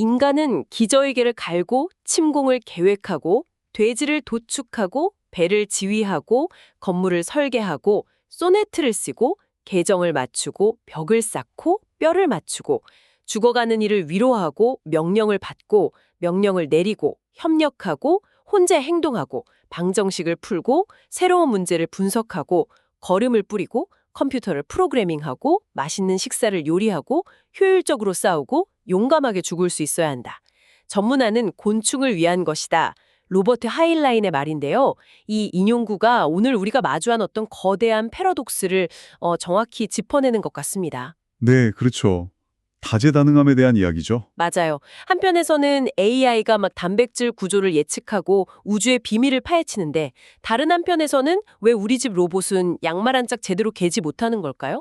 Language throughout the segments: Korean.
인간은 기저귀를 갈고 침공을 계획하고 돼지를 도축하고 배를 지휘하고 건물을 설계하고 소네트를 쓰고 계정을 맞추고 벽을 쌓고 뼈를 맞추고 죽어가는 이를 위로하고 명령을 받고 명령을 내리고 협력하고 혼자 행동하고 방정식을 풀고 새로운 문제를 분석하고 거름을 뿌리고 컴퓨터를 프로그래밍하고 맛있는 식사를 요리하고 효율적으로 싸우고 용감하게 죽을 수 있어야 한다. 전문화는 곤충을 위한 것이다. 로버트 하일라인의 말인데요. 이 인용구가 오늘 우리가 마주한 어떤 거대한 패러독스를 정확히 짚어내는 것 같습니다. 네, 그렇죠. 다재다능함에 대한 이야기죠. 맞아요. 한편에서는 AI가 막 단백질 구조를 예측하고 우주의 비밀을 파헤치는데 다른 한편에서는 왜 우리 집 로봇은 양말 한 짝 제대로 개지 못하는 걸까요?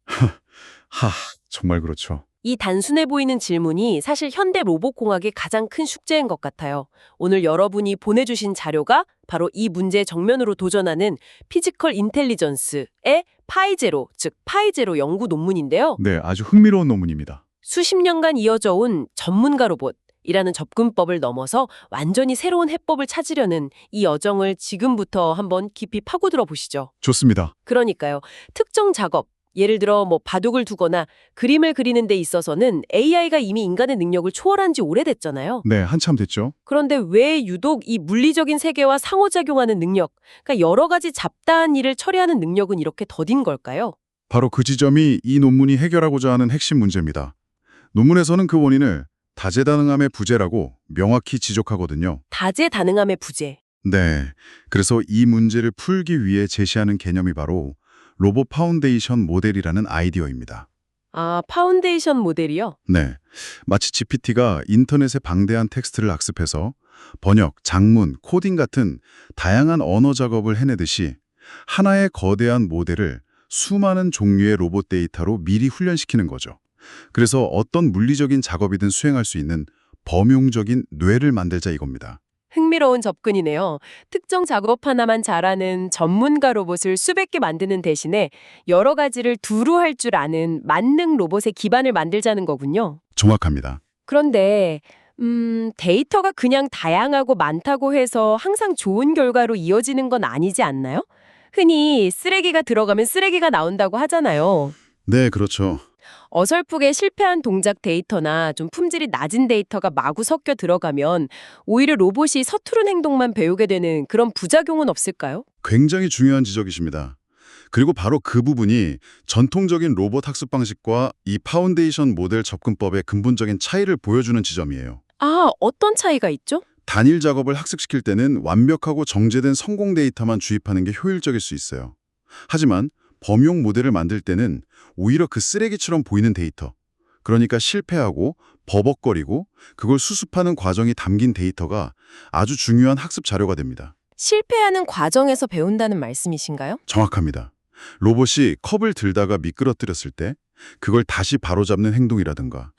하, 정말 그렇죠. 이 단순해 보이는 질문이 사실 현대 로봇공학의 가장 큰 숙제인 것 같아요. 오늘 여러분이 보내주신 자료가 바로 이 문제의 정면으로 도전하는 피지컬 인텔리전스의 파이제로, 즉 파이제로 연구 논문인데요. 네, 아주 흥미로운 논문입니다. 수십 년간 이어져 온 전문가 로봇이라는 접근법을 넘어서 완전히 새로운 해법을 찾으려는 이 여정을 지금부터 한번 깊이 파고들어 보시죠. 좋습니다. 그러니까요. 특정 작업, 예를 들어 바둑을 두거나 그림을 그리는 데 있어서는 AI가 이미 인간의 능력을 초월한 지 오래됐잖아요. 네, 한참 됐죠. 그런데 왜 유독 이 물리적인 세계와 상호작용하는 능력, 그러니까 여러 가지 잡다한 일을 처리하는 능력은 이렇게 더딘 걸까요? 바로 그 지점이 이 논문이 해결하고자 하는 핵심 문제입니다. 논문에서는 그 원인을 다재다능함의 부재라고 명확히 지적하거든요. 다재다능함의 부재. 네, 그래서 이 문제를 풀기 위해 제시하는 개념이 바로 로봇 파운데이션 모델이라는 아이디어입니다. 아, 파운데이션 모델이요? 네, 마치 GPT가 인터넷의 방대한 텍스트를 학습해서 번역, 작문, 코딩 같은 다양한 언어 작업을 해내듯이 하나의 거대한 모델을 수많은 종류의 로봇 데이터로 미리 훈련시키는 거죠. 그래서 어떤 물리적인 작업이든 수행할 수 있는 범용적인 뇌를 만들자 이겁니다. 흥미로운 접근이네요. 특정 작업 하나만 잘하는 전문가 로봇을 수백 개 만드는 대신에 여러 가지를 두루 할 줄 아는 만능 로봇의 기반을 만들자는 거군요. 정확합니다. 그런데 데이터가 그냥 다양하고 많다고 해서 항상 좋은 결과로 이어지는 건 아니지 않나요? 흔히 쓰레기가 들어가면 쓰레기가 나온다고 하잖아요. 네, 그렇죠. 어설프게 실패한 동작 데이터나 좀 품질이 낮은 데이터가 마구 섞여 들어가면 오히려 로봇이 서투른 행동만 배우게 되는 그런 부작용은 없을까요? 굉장히 중요한 지적이십니다. 그리고 바로 그 부분이 전통적인 로봇 학습 방식과 이 파운데이션 모델 접근법의 근본적인 차이를 보여주는 지점이에요. 아, 어떤 차이가 있죠? 단일 작업을 학습시킬 때는 완벽하고 정제된 성공 데이터만 주입하는 게 효율적일 수 있어요. 하지만 범용 모델을 만들 때는 오히려 그 쓰레기처럼 보이는 데이터, 그러니까 실패하고 버벅거리고 그걸 수습하는 과정이 담긴 데이터가 아주 중요한 학습 자료가 됩니다. 실패하는 과정에서 배운다는 말씀이신가요? 정확합니다. 로봇이 컵을 들다가 미끄러뜨렸을 때 그걸 다시 바로잡는 행동이라든가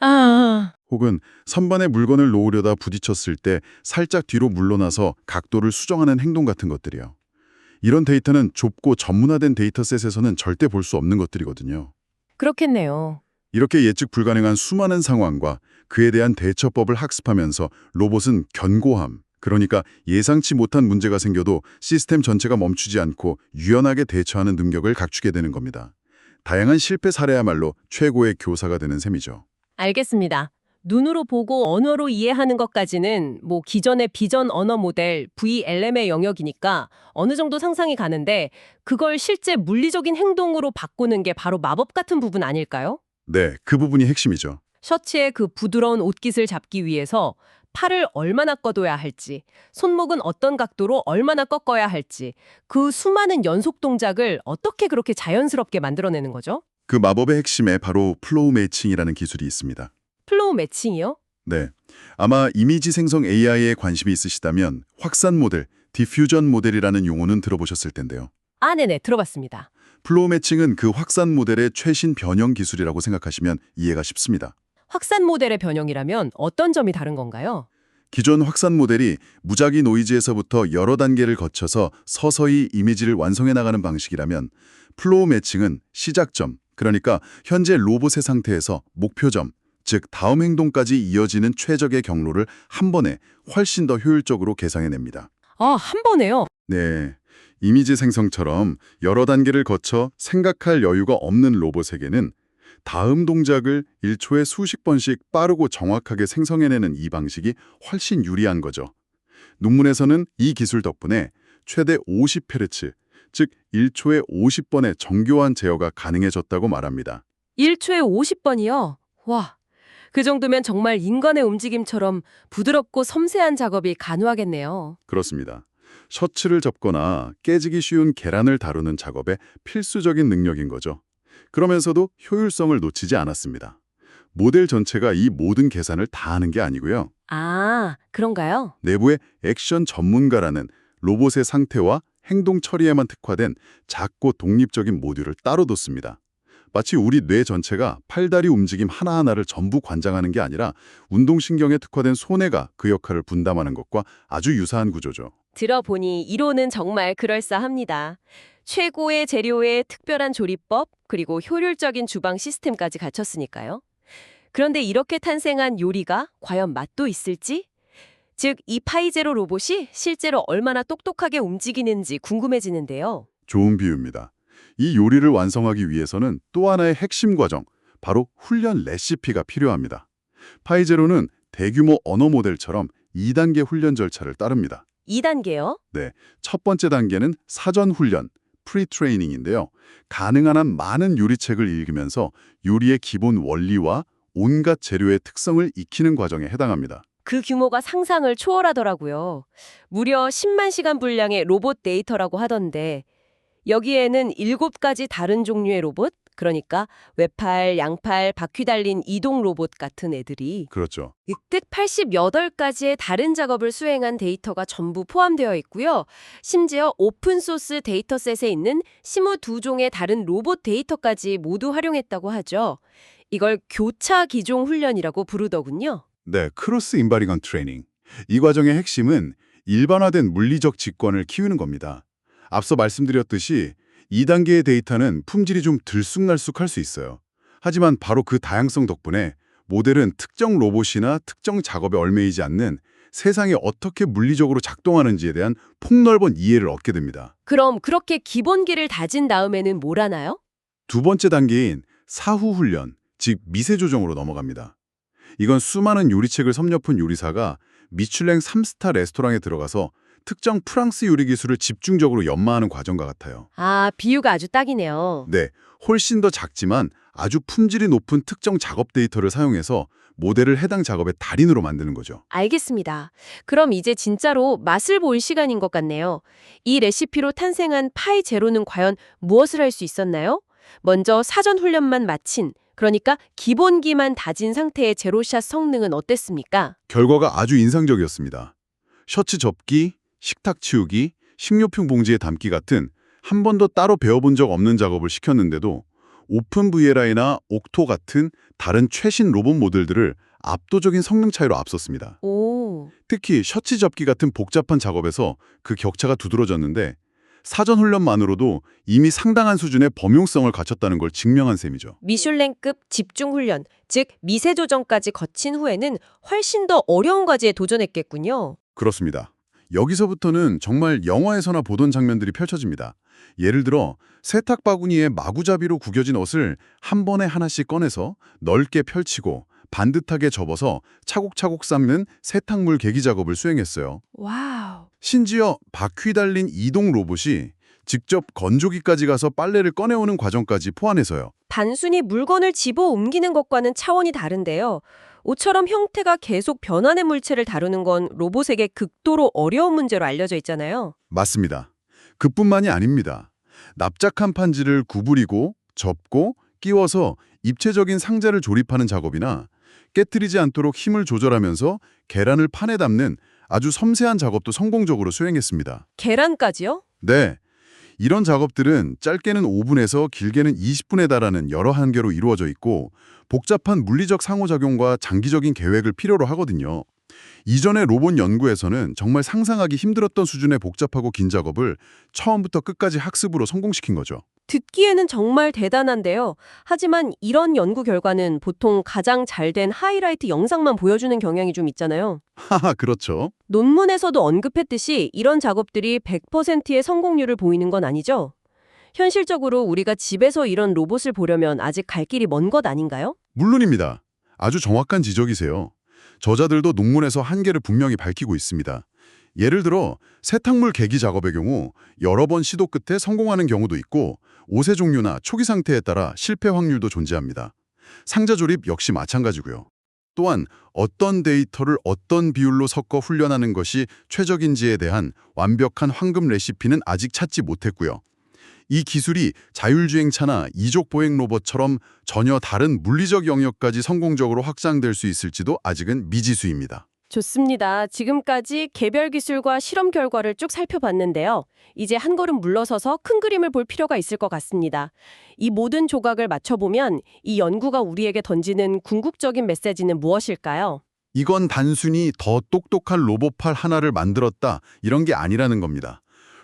혹은 선반에 물건을 놓으려다 부딪혔을 때 살짝 뒤로 물러나서 각도를 수정하는 행동 같은 것들이요. 이런 데이터는 좁고 전문화된 데이터셋에서는 절대 볼 수 없는 것들이거든요. 그렇겠네요. 이렇게 예측 불가능한 수많은 상황과 그에 대한 대처법을 학습하면서 로봇은 견고함, 그러니까 예상치 못한 문제가 생겨도 시스템 전체가 멈추지 않고 유연하게 대처하는 능력을 갖추게 되는 겁니다. 다양한 실패 사례야말로 최고의 교사가 되는 셈이죠. 알겠습니다. 눈으로 보고 언어로 이해하는 것까지는 기존의 비전 언어 모델 VLM의 영역이니까 어느 정도 상상이 가는데 그걸 실제 물리적인 행동으로 바꾸는 게 바로 마법 같은 부분 아닐까요? 네, 그 부분이 핵심이죠. 셔츠의 그 부드러운 옷깃을 잡기 위해서 팔을 얼마나 뻗어야 할지, 손목은 어떤 각도로 얼마나 꺾어야 할지, 그 수많은 연속 동작을 어떻게 그렇게 자연스럽게 만들어내는 거죠? 그 마법의 핵심에 바로 플로우 매칭이라는 기술이 있습니다. 플로우 매칭이요? 네, 아마 이미지 생성 AI에 관심이 있으시다면 확산 모델, 디퓨전 모델이라는 용어는 들어보셨을 텐데요. 아, 네네, 들어봤습니다. 플로우 매칭은 그 확산 모델의 최신 변형 기술이라고 생각하시면 이해가 쉽습니다. 확산 모델의 변형이라면 어떤 점이 다른 건가요? 기존 확산 모델이 무작위 노이즈에서부터 여러 단계를 거쳐서 서서히 이미지를 완성해 나가는 방식이라면 플로우 매칭은 시작점, 그러니까 현재 로봇의 상태에서 목표점, 즉 다음 행동까지 이어지는 최적의 경로를 한 번에 훨씬 더 효율적으로 계상해냅니다. 아, 한 번에요? 네, 이미지 생성처럼 여러 단계를 거쳐 생각할 여유가 없는 로봇에게는 다음 동작을 1초에 수십 번씩 빠르고 정확하게 생성해내는 이 방식이 훨씬 유리한 거죠. 논문에서는 이 기술 덕분에 최대 50Hz, 즉 1초에 50번의 정교한 제어가 가능해졌다고 말합니다. 1초에 50번이요? 와, 그 정도면 정말 인간의 움직임처럼 부드럽고 섬세한 작업이 가능하겠네요. 그렇습니다. 셔츠를 접거나 깨지기 쉬운 계란을 다루는 작업에 필수적인 능력인 거죠. 그러면서도 효율성을 놓치지 않았습니다. 모델 전체가 이 모든 계산을 다 하는 게 아니고요. 아, 그런가요? 내부에 액션 전문가라는 로봇의 상태와 행동 처리에만 특화된 작고 독립적인 모듈을 따로 뒀습니다. 마치 우리 뇌 전체가 팔다리 움직임 하나하나를 전부 관장하는 게 아니라 운동신경에 특화된 손해가 그 역할을 분담하는 것과 아주 유사한 구조죠. 들어보니 이론은 정말 그럴싸합니다. 최고의 재료에 특별한 조리법, 그리고 효율적인 주방 시스템까지 갖췄으니까요. 그런데 이렇게 탄생한 요리가 과연 맛도 있을지? 즉, 이 파이제로 로봇이 실제로 얼마나 똑똑하게 움직이는지 궁금해지는데요. 좋은 비유입니다. 이 요리를 완성하기 위해서는 또 하나의 핵심 과정, 바로 훈련 레시피가 필요합니다. 파이제로는 대규모 언어 모델처럼 2단계 훈련 절차를 따릅니다. 2단계요? 네, 첫 번째 단계는 사전 훈련, 프리트레이닝인데요. 가능한 한 많은 요리책을 읽으면서 요리의 기본 원리와 온갖 재료의 특성을 익히는 과정에 해당합니다. 그 규모가 상상을 초월하더라고요. 무려 10만 시간 분량의 로봇 데이터라고 하던데 여기에는 7가지 다른 종류의 로봇, 그러니까 외팔, 양팔, 바퀴 달린 이동 로봇 같은 애들이 그렇죠. 획득 88가지의 다른 작업을 수행한 데이터가 전부 포함되어 있고요. 심지어 오픈소스 데이터셋에 있는 22종의 다른 로봇 데이터까지 모두 활용했다고 하죠. 이걸 교차 기종 훈련이라고 부르더군요. 네, 크로스 인바디건 트레이닝. 이 과정의 핵심은 일반화된 물리적 직관을 키우는 겁니다. 앞서 말씀드렸듯이 2단계의 데이터는 품질이 좀 들쑥날쑥할 수 있어요. 하지만 바로 그 다양성 덕분에 모델은 특정 로봇이나 특정 작업에 얽매이지 않는 세상이 어떻게 물리적으로 작동하는지에 대한 폭넓은 이해를 얻게 됩니다. 그럼 그렇게 기본기를 다진 다음에는 뭘 하나요? 두 번째 단계인 사후 훈련, 즉 미세 조정으로 넘어갑니다. 이건 수많은 요리책을 섭렵한 요리사가 미슐랭 3스타 레스토랑에 들어가서 특정 프랑스 요리 기술을 집중적으로 연마하는 과정과 같아요. 아, 비유가 아주 딱이네요. 네, 훨씬 더 작지만 아주 품질이 높은 특정 작업 데이터를 사용해서 모델을 해당 작업의 달인으로 만드는 거죠. 알겠습니다. 그럼 이제 진짜로 맛을 볼 시간인 것 같네요. 이 레시피로 탄생한 파이 제로는 과연 무엇을 할 수 있었나요? 먼저 사전 훈련만 마친, 그러니까 기본기만 다진 상태의 제로샷 성능은 어땠습니까? 결과가 아주 인상적이었습니다. 셔츠 접기, 식탁 치우기, 식료품 봉지에 담기 같은 한 번도 따로 배워본 적 없는 작업을 시켰는데도 오픈 VLI나 옥토 같은 다른 최신 로봇 모델들을 압도적인 성능 차이로 앞섰습니다. 오, 특히 셔츠 접기 같은 복잡한 작업에서 그 격차가 두드러졌는데 사전 훈련만으로도 이미 상당한 수준의 범용성을 갖췄다는 걸 증명한 셈이죠. 미슐랭급 집중 훈련, 즉 미세 조정까지 거친 후에는 훨씬 더 어려운 과제에 도전했겠군요. 그렇습니다. 여기서부터는 정말 영화에서나 보던 장면들이 펼쳐집니다. 예를 들어 세탁 바구니에 마구잡이로 구겨진 옷을 한 번에 하나씩 꺼내서 넓게 펼치고 반듯하게 접어서 차곡차곡 삶는 세탁물 개기 작업을 수행했어요. 와우. 심지어 바퀴 달린 이동 로봇이 직접 건조기까지 가서 빨래를 꺼내오는 과정까지 포함해서요. 단순히 물건을 집어 옮기는 것과는 차원이 다른데요. 옷처럼 형태가 계속 변하는 물체를 다루는 건 로봇에게 극도로 어려운 문제로 알려져 있잖아요. 맞습니다. 그뿐만이 아닙니다. 납작한 판지를 구부리고 접고 끼워서 입체적인 상자를 조립하는 작업이나 깨트리지 않도록 힘을 조절하면서 계란을 판에 담는 아주 섬세한 작업도 성공적으로 수행했습니다. 계란까지요? 네, 이런 작업들은 짧게는 5분에서 길게는 20분에 달하는 여러 한계로 이루어져 있고 복잡한 물리적 상호작용과 장기적인 계획을 필요로 하거든요. 이전의 로봇 연구에서는 정말 상상하기 힘들었던 수준의 복잡하고 긴 작업을 처음부터 끝까지 학습으로 성공시킨 거죠. 듣기에는 정말 대단한데요. 하지만 이런 연구 결과는 보통 가장 잘 된 하이라이트 영상만 보여주는 경향이 좀 있잖아요. 하하, 그렇죠. 논문에서도 언급했듯이 이런 작업들이 100%의 성공률을 보이는 건 아니죠. 현실적으로 우리가 집에서 이런 로봇을 보려면 아직 갈 길이 먼 것 아닌가요? 물론입니다. 아주 정확한 지적이세요. 저자들도 논문에서 한계를 분명히 밝히고 있습니다. 예를 들어 세탁물 개기 작업의 경우 여러 번 시도 끝에 성공하는 경우도 있고 옷의 종류나 초기 상태에 따라 실패 확률도 존재합니다. 상자 조립 역시 마찬가지고요. 또한 어떤 데이터를 어떤 비율로 섞어 훈련하는 것이 최적인지에 대한 완벽한 황금 레시피는 아직 찾지 못했고요. 이 기술이 자율주행차나 이족 보행 로봇처럼 전혀 다른 물리적 영역까지 성공적으로 확장될 수 있을지도 아직은 미지수입니다. 좋습니다. 지금까지 개별 기술과 실험 결과를 쭉 살펴봤는데요. 이제 한 걸음 물러서서 큰 그림을 볼 필요가 있을 것 같습니다. 이 모든 조각을 맞춰보면 이 연구가 우리에게 던지는 궁극적인 메시지는 무엇일까요? 이건 단순히 더 똑똑한 로봇팔 하나를 만들었다 이런 게 아니라는 겁니다.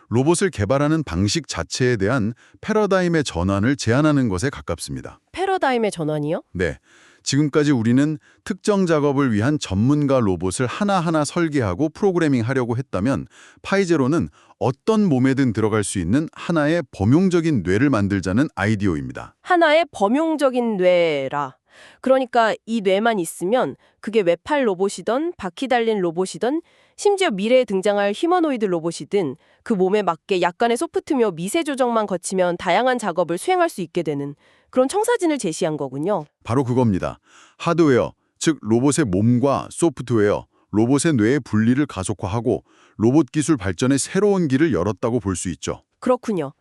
로봇을 개발하는 방식 자체에 대한 패러다임의 전환을 제안하는 것에 가깝습니다. 패러다임의 전환이요? 네, 지금까지 우리는 특정 작업을 위한 전문가 로봇을 하나하나 설계하고 프로그래밍하려고 했다면 파이제로는 어떤 몸에든 들어갈 수 있는 하나의 범용적인 뇌를 만들자는 아이디어입니다. 하나의 범용적인 뇌라. 그러니까 이 뇌만 있으면 그게 외팔 로봇이든 바퀴 달린 로봇이든 심지어 미래에 등장할 휴머노이드 로봇이든 그 몸에 맞게 약간의 소프트웨어 미세 조정만 거치면 다양한 작업을 수행할 수 있게 되는 그런 청사진을 제시한 거군요. 바로 그겁니다. 하드웨어, 즉 로봇의 몸과 소프트웨어, 로봇의 뇌의 분리를 가속화하고 로봇 기술 발전의 새로운 길을 열었다고 볼 수 있죠. 그렇군요.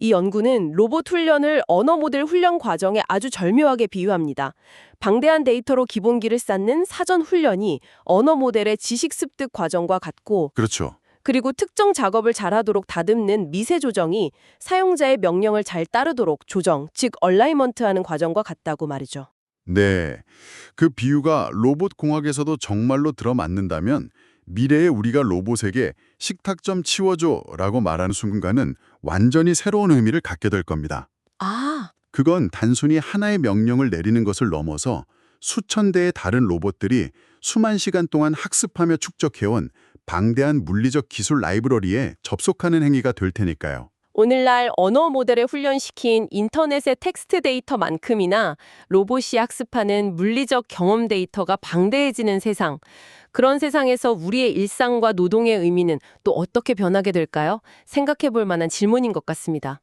이 연구는 로봇 훈련을 언어 모델 훈련 과정에 아주 절묘하게 비유합니다. 방대한 데이터로 기본기를 쌓는 사전 훈련이 언어 모델의 지식 습득 과정과 같고 그렇죠. 그리고 특정 작업을 잘하도록 다듬는 미세 조정이 사용자의 명령을 잘 따르도록 조정, 즉 얼라이먼트하는 과정과 같다고 말이죠. 네, 그 비유가 로봇 공학에서도 정말로 들어맞는다면 미래에 우리가 로봇에게 식탁 좀 치워줘 라고 말하는 순간은 완전히 새로운 의미를 갖게 될 겁니다. 아, 그건 단순히 하나의 명령을 내리는 것을 넘어서 수천 대의 다른 로봇들이 수만 시간 동안 학습하며 축적해온 방대한 물리적 기술 라이브러리에 접속하는 행위가 될 테니까요. 오늘날 언어 모델에 훈련시킨 인터넷의 텍스트 데이터만큼이나 로봇이 학습하는 물리적 경험 데이터가 방대해지는 세상. 그런 세상에서 우리의 일상과 노동의 의미는 또 어떻게 변하게 될까요? 생각해 볼 만한 질문인 것 같습니다.